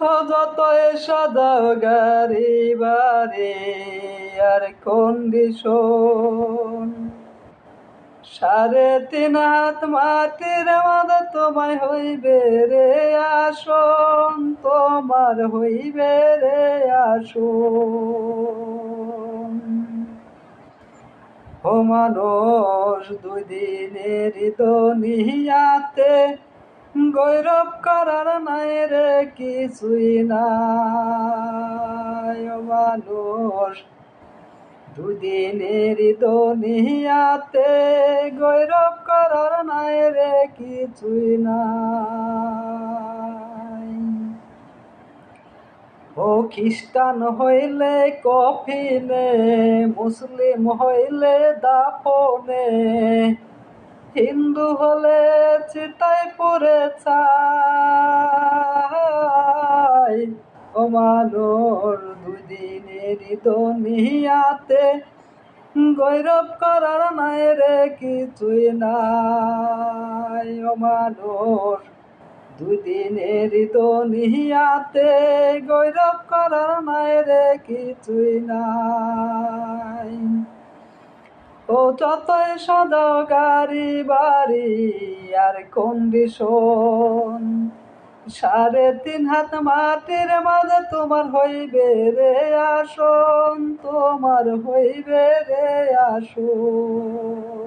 যতই সাজাও গাড়ি বাড়ি আর কন্ডিশন, 3.5 হাত মাটির মাঝে তোমায় হইবে রে আসন, তোমার হইবে রে আসন। ও মানুষ 2 দিনের দুনিয়াতে গৌরব করার নাই রে কিছুই নাই। ও মানুষ 2 দিনের দুনিয়াতে গৌরব করার নাই রে কিছুই নাই। ও খ্রিস্টান হইলে কফিনে, মুসলিম হইলে দাফনে, হিন্দু হলে চিতায় পুড়ে ছাই। ও মানুষ 2 দিনের দুনিয়াতে গৌরব করার নাই রে কিছুই নাই। ও মানুষ 2 দিনের দুনিয়াতে গৌরব করার নাই রে কিছুই নাই। ও যতই সাজাও গাড়ি বাড়ি আর কন্ডিশন, 3.5 হাত মাটির মাঝে তোমার হইবে রে আসন, তোমার হইবে রে আসন।